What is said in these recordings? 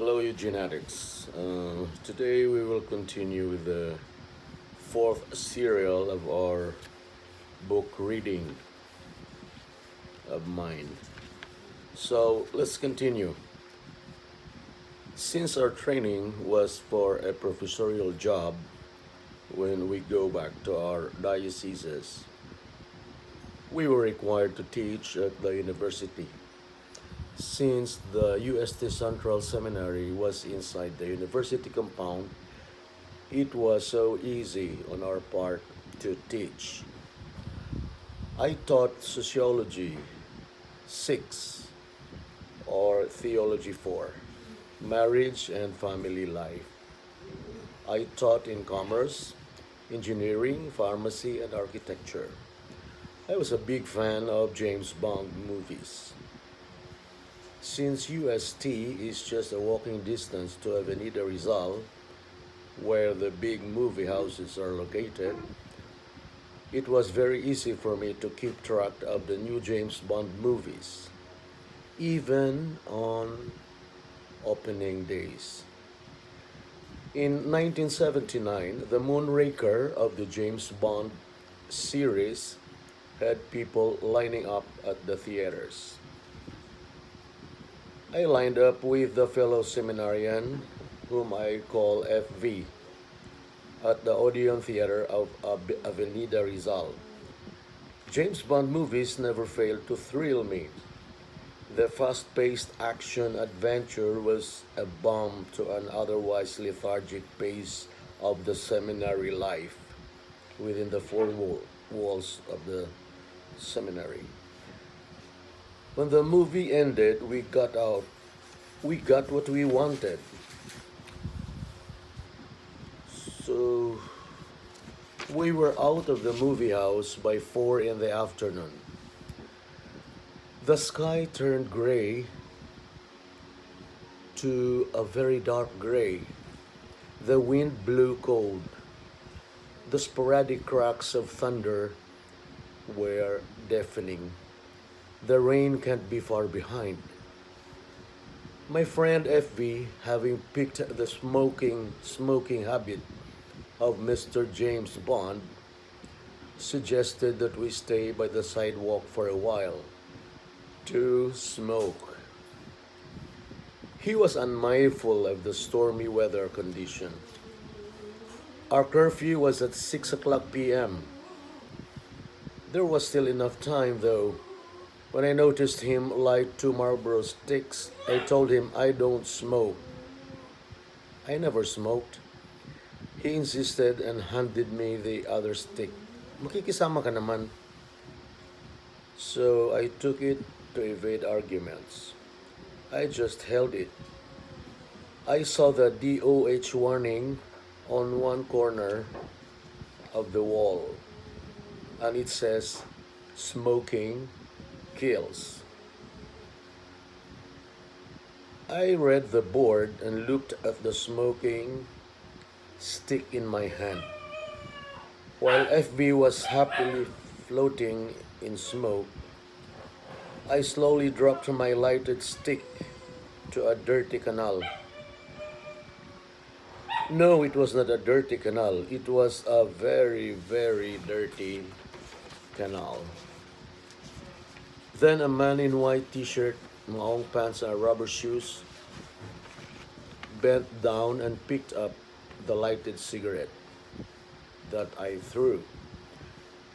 Hello, Eugenetics. Today we will continue with the fourth serial of our book reading of mine. So let's continue. Since our training was for a professorial job when we go back to our dioceses, we were required to teach at the university. Since the UST Central Seminary was inside the university compound, it was so easy on our part to teach. I taught sociology 6 or theology 4, marriage and family life. I taught in commerce, engineering, pharmacy, and architecture. I was a big fan of James Bond movies. Since UST is just a walking distance to Avenida Rizal, where the big movie houses are located, it was very easy for me to keep track of the new James Bond movies, even on opening days. In 1979, the Moonraker of the James Bond series had people lining up at the theaters. I lined up with the fellow seminarian, whom I call FV, at the Odeon Theater of Avenida Rizal. James Bond movies never failed to thrill me. The fast paced action adventure was a balm to an otherwise lethargic pace of the seminary life within the walls of the seminary. When the movie ended, we got out. We got what we wanted. So we were out of the movie house by 4 in the afternoon. The sky turned gray to a very dark gray. The wind blew cold. The sporadic cracks of thunder were deafening. The rain can't be far behind. My friend FV, having picked the smoking habit of Mr. James Bond, suggested that we stay by the sidewalk for a while to smoke. He was unmindful of the stormy weather condition. Our curfew was at 6 o'clock p.m. There was still enough time, though. When I noticed him light 2 Marlboro sticks, I told him I don't smoke. I never smoked. He insisted and handed me the other stick. Makikisama ka naman. So I took it to evade arguments. I just held it. I saw the DOH warning on one corner of the wall, and it says, "Smoking kills." I read the board and looked at the smoking stick in my hand. While FB was happily floating in smoke, I slowly dropped my lighted stick to a dirty canal. No, it was not a dirty canal. It was a very, very dirty canal. Then a man in white t-shirt, long pants and rubber shoes bent down and picked up the lighted cigarette that I threw.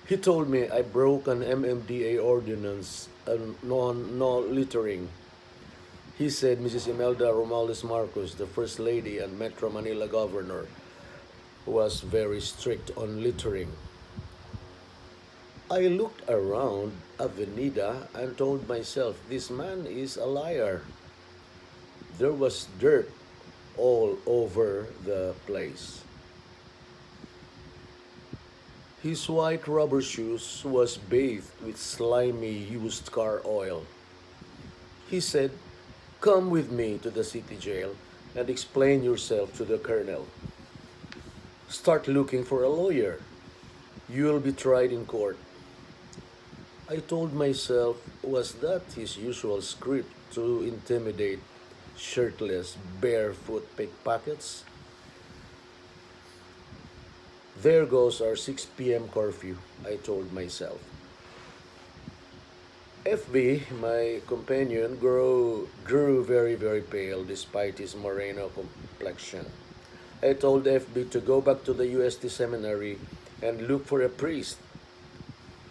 He told me I broke an MMDA ordinance on no littering. He said Mrs. Imelda Romales Marcos, the First Lady and Metro Manila Governor, was very strict on littering. I looked around Avenida and told myself, this man is a liar. There was dirt all over the place. His white rubber shoes was bathed with slimy used car oil. He said, "Come with me to the city jail and explain yourself to the colonel. Start looking for a lawyer. You'll be tried in court." I told myself, was that his usual script to intimidate shirtless, barefoot pickpockets. There goes our 6 p.m. curfew, I told myself. FB, my companion, grew very, very pale despite his moreno complexion. I told FB to go back to the UST seminary and look for a priest.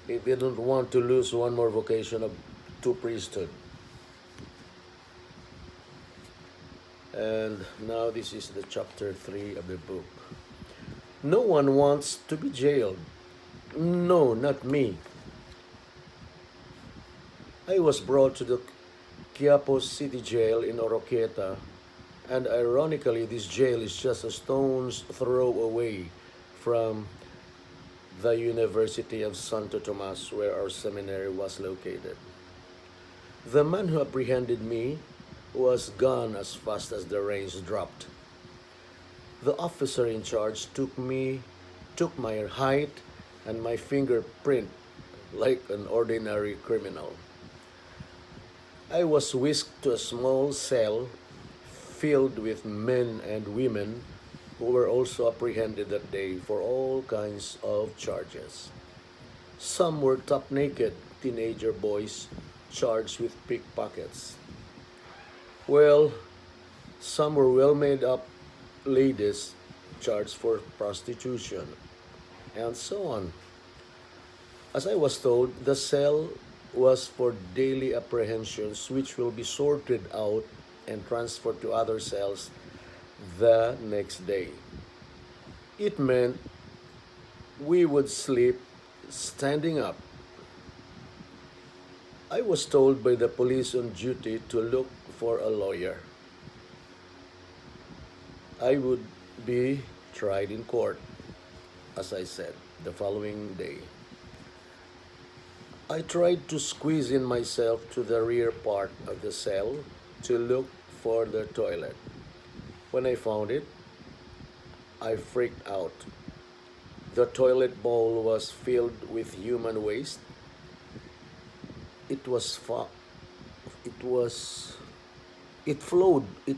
He didn't want to lose one more vocation to priesthood. And now this is the chapter 3 of the book. No one wants to be jailed. No, not me. I was brought to the Quiapo City Jail in Oroquieta, and ironically, this jail is just a stone's throw away from the University of Santo Tomas, where our seminary was located. The man who apprehended me was gone as fast as the rains dropped. The officer in charge took my height and my fingerprint like an ordinary criminal. I was whisked to a small cell filled with men and women who were also apprehended that day for all kinds of charges. Some were top naked teenager boys charged with pickpockets. Well, some were well made up ladies charged for prostitution, and so on. As I was told, the cell was for daily apprehensions which will be sorted out and transferred to other cells the next day. It meant we would sleep standing up. I was told by the police on duty to look for a lawyer. I would be tried in court, as I said, the following day. I tried to squeeze in myself to the rear part of the cell to look for the toilet. When I found it, I freaked out. The toilet bowl was filled with human waste. It was fa- it was it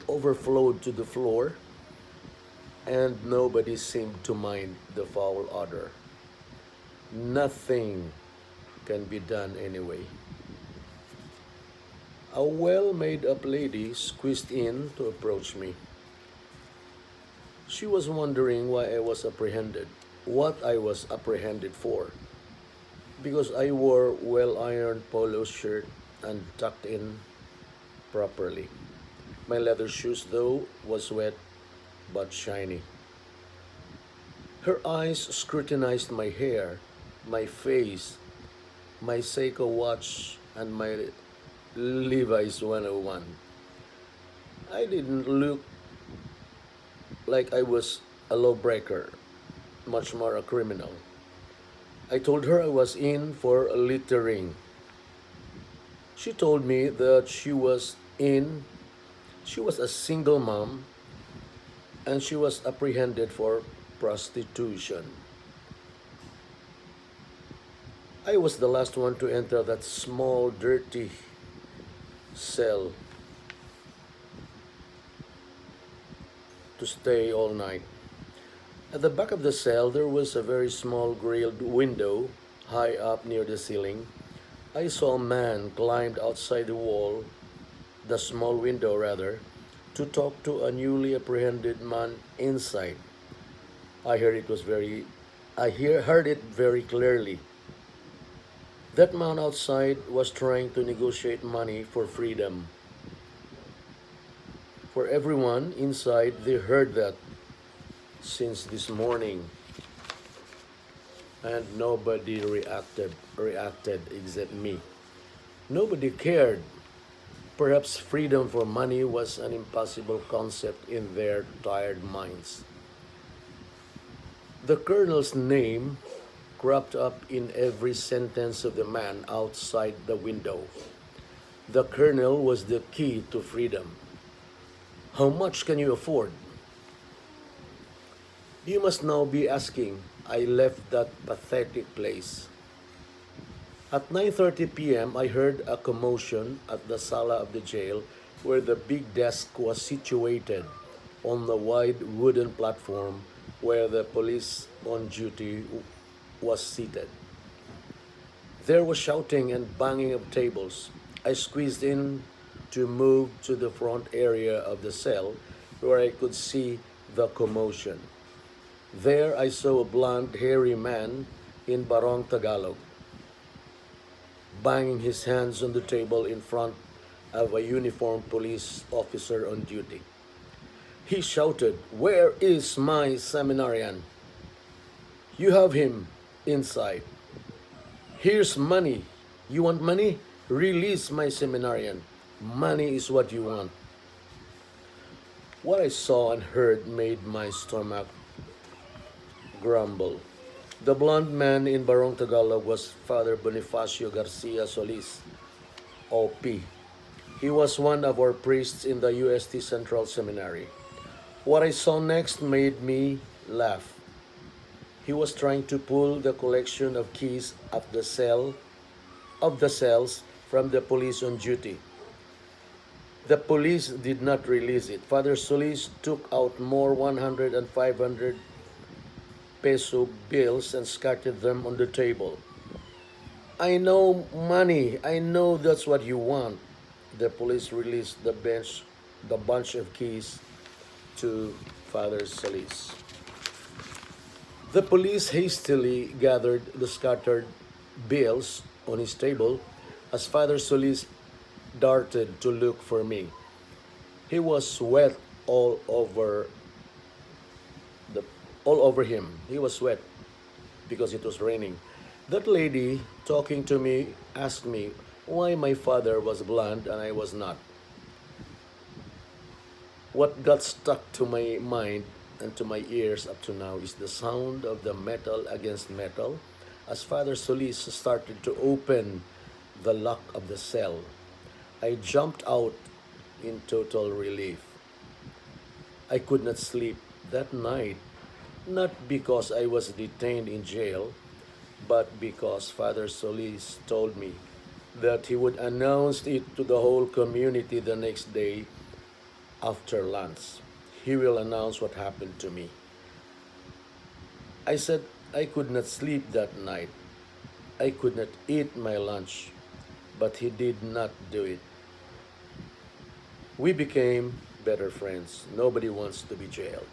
overflowed to the floor, and nobody seemed to mind the foul odor. Nothing can be done anyway. A well made up lady squeezed in to approach me. She was wondering why I was apprehended, what I was apprehended for, because I wore well ironed polo shirt and tucked in properly. My leather shoes, though, was wet but shiny. Her eyes scrutinized my hair, my face, my Seiko watch, and my Levi's 101. I didn't look like I was a lawbreaker, much more a criminal. I told her I was in for littering. She told me that she was a single mom and she was apprehended for prostitution. I was the last one to enter that small, dirty cell to stay all night. At the back of the cell, there was a very small grilled window high up near the ceiling. I saw a man climbed outside the small window rather, to talk to a newly apprehended man inside. I heard it was very, heard it very clearly. That man outside was trying to negotiate money for freedom. For everyone inside, they heard that since this morning, and nobody reacted except me. Nobody cared. Perhaps freedom for money was an impossible concept in their tired minds. The colonel's name cropped up in every sentence of the man outside the window. The colonel was the key to freedom. How much can you afford? You must now be asking. I left that pathetic place. At 9:30 p.m., I heard a commotion at the sala of the jail where the big desk was situated on the wide wooden platform where the police on duty was seated. There was shouting and banging of tables. I squeezed in to move to the front area of the cell where I could see the commotion. There I saw a blond, hairy man in Barong Tagalog, banging his hands on the table in front of a uniformed police officer on duty. He shouted, "Where is my seminarian? You have him inside. Here's money. You want money? Release my seminarian. Money is what you want." What I saw and heard made my stomach grumble. The blond man in Barong Tagalog was Father Bonifacio Garcia Solis, OP. He was one of our priests in the UST Central Seminary. What I saw next made me laugh. He was trying to pull the collection of keys of the cells from the police on duty. The police did not release it. Father Solis took out more 100 and 500 peso bills and scattered them on the table. "I know money. I know that's what you want." The police released the bunch of keys to Father Solis. The police hastily gathered the scattered bills on his table as Father Solis darted to look for me. He was wet the all over him. He was wet because it was raining. That lady talking to me asked me why my father was blonde and I was not. What got stuck to my mind and to my ears up to now is the sound of the metal against metal as Father Solis started to open the lock of the cell. I jumped out in total relief. I could not sleep that night, not because I was detained in jail, but because Father Solis told me that he would announce it to the whole community the next day after lunch. He will announce what happened to me. I said I could not sleep that night. I could not eat my lunch, but he did not do it. We became better friends. Nobody wants to be jailed.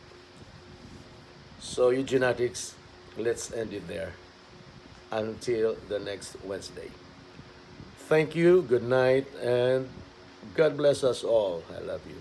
So, eugenetics, let's end it there until the next Wednesday. Thank you, good night, and God bless us all. I love you.